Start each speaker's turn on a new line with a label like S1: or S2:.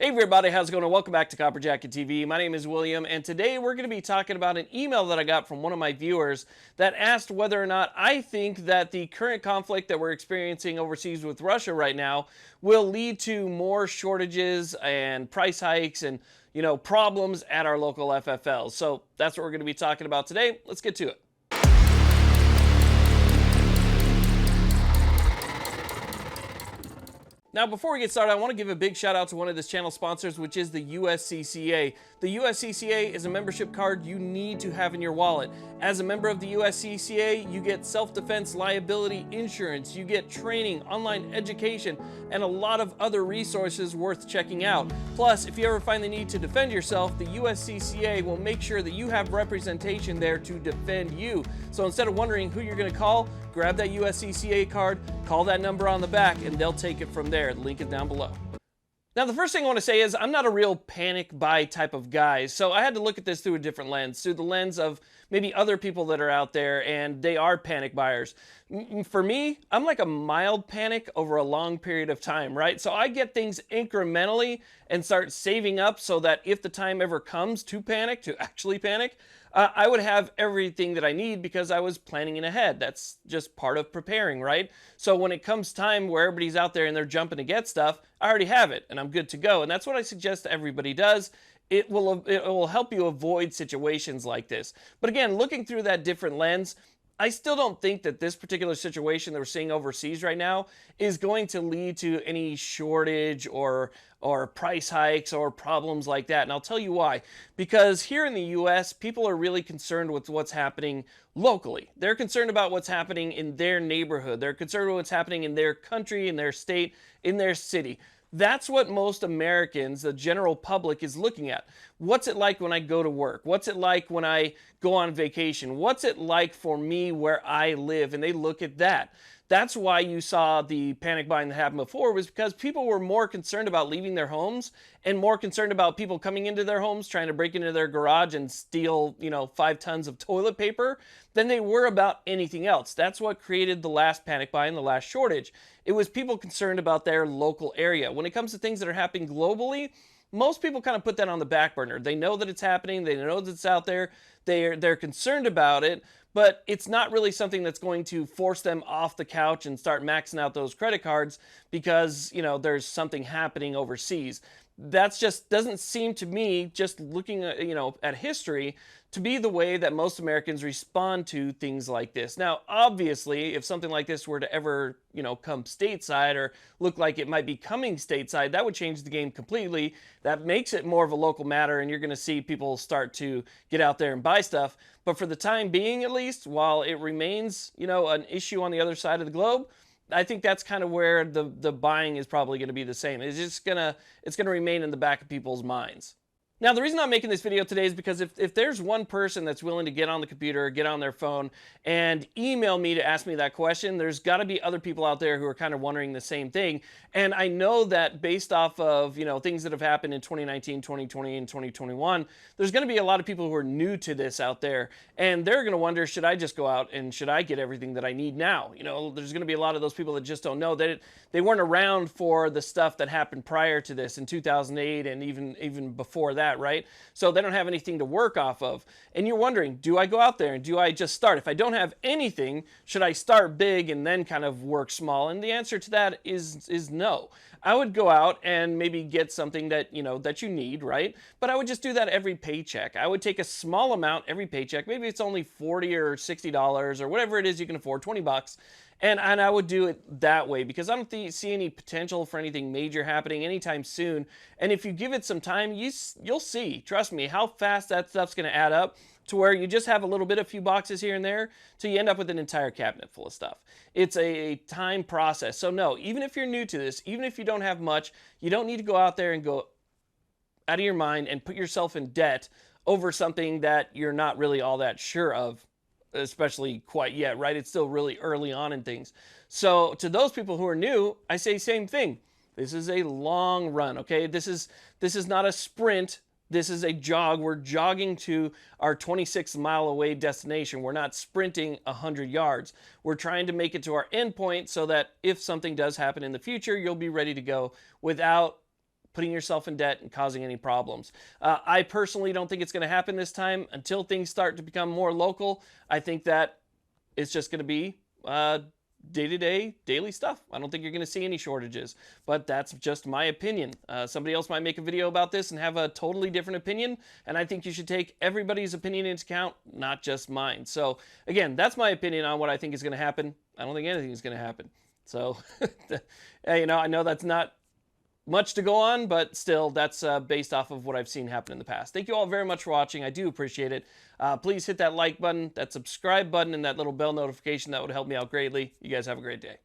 S1: Hey everybody, how's it going? Welcome back to Copper Jacket TV. My name is William, and today we're going to be talking about an email that I got from one of my viewers that asked whether or not I think that the current conflict that we're experiencing overseas with Russia right now will lead to more shortages and price hikes and, problems at our local FFLs. So that's what we're going to be talking about today. Let's get to it. Now, before we get started, I want to give a big shout out to one of this channel sponsors, which is the USCCA. The USCCA is a membership card you need to have in your wallet. As a member of the USCCA, you get self-defense liability insurance, you get training, online education, and a lot of other resources worth checking out. Plus, if you ever find the need to defend yourself, the USCCA will make sure that you have representation there to defend you. So instead of wondering who you're going to call, grab that USCCA card, call that number on the back, and they'll take it from there. The link is down below. Now, the first thing I want to say is I'm not a real panic buy type of guy, so I had to look at this through a different lens, through the lens of maybe other people that are out there and they are panic buyers. For me, I'm like a mild panic over a long period of time, right? So I get things incrementally and start saving up so that if the time ever comes to panic, to actually panic, I would have everything that I need because I was planning in ahead. That's just part of preparing, right? So when it comes time where everybody's out there and they're jumping to get stuff, I already have it and I'm good to go. And that's what I suggest everybody does. It will help you avoid situations like this. But again, looking through that different lens, I still don't think that this particular situation that we're seeing overseas right now is going to lead to any shortage or price hikes or problems like that. And I'll tell you why. Because here in the US, people are really concerned with what's happening locally. They're concerned about what's happening in their neighborhood. They're concerned with what's happening in their country, in their state, in their city. That's what most Americans, the general public, is looking at. What's it like when I go to work? What's it like when I go on vacation? What's it like for me where I live? And they look at that. That's why you saw the panic buying that happened before, was because people were more concerned about leaving their homes and more concerned about people coming into their homes, trying to break into their garage and steal, 5 tons of toilet paper than they were about anything else. That's what created the last panic buy and the last shortage. It was people concerned about their local area. When it comes to things that are happening globally, most people kind of put that on the back burner. They know that it's happening. They know that it's out there. They're concerned about it, but it's not really something that's going to force them off the couch and start maxing out those credit cards because, there's something happening overseas. That's just doesn't seem to me, just looking at, at history, to be the way that most Americans respond to things like this. Now, obviously, if something like this were to ever, come stateside or look like it might be coming stateside, that would change the game completely. That makes it more of a local matter, and you're going to see people start to get out there and buy stuff. But for the time being, at least, while it remains, an issue on the other side of the globe, I think that's kind of where the buying is probably going to be the same. It's gonna remain in the back of people's minds. Now, the reason I'm making this video today is because if there's one person that's willing to get on the computer or get on their phone and email me to ask me that question, there's got to be other people out there who are kind of wondering the same thing. And I know that based off of, things that have happened in 2019, 2020, and 2021, there's going to be a lot of people who are new to this out there. And they're going to wonder, should I just go out and should I get everything that I need now? There's going to be a lot of those people that just don't know that they weren't around for the stuff that happened prior to this in 2008 and even before that. Right? So they don't have anything to work off of. And you're wondering, do I go out there and do I just start? If I don't have anything, should I start big and then kind of work small? And the answer to that is no. I would go out and maybe get something that, that you need, right? But I would just do that every paycheck. I would take a small amount every paycheck. Maybe it's only $40 or $60 or whatever it is you can afford, 20 bucks. And I would do it that way because I don't see any potential for anything major happening anytime soon. And if you give it some time, you'll see, trust me, how fast that stuff's going to add up to where you just have a few boxes here and there till you end up with an entire cabinet full of stuff. It's a time process. So no, even if you're new to this, even if you don't have much, you don't need to go out there and go out of your mind and put yourself in debt over something that you're not really all that sure of, especially quite yet, right? It's still really early on in things. So to those people who are new, I say same thing. This is a long run, okay? This is not a sprint. This is a jog. We're jogging to our 26-mile away destination. We're not sprinting 100 yards. We're trying to make it to our end point so that if something does happen in the future, you'll be ready to go without putting yourself in debt and causing any problems. I personally don't think it's going to happen this time. Until things start to become more local, I think that it's just going to be day-to-day, daily stuff. I don't think you're going to see any shortages, but that's just my opinion. Somebody else might make a video about this and have a totally different opinion, and I think you should take everybody's opinion into account, not just mine. So again, that's my opinion on what I think is going to happen. I don't think anything is going to happen. So, you know, I know that's not much to go on, but still, that's based off of what I've seen happen in the past. Thank you all very much for watching. I do appreciate it. Please hit that like button, that subscribe button, and that little bell notification. That would help me out greatly. You guys have a great day.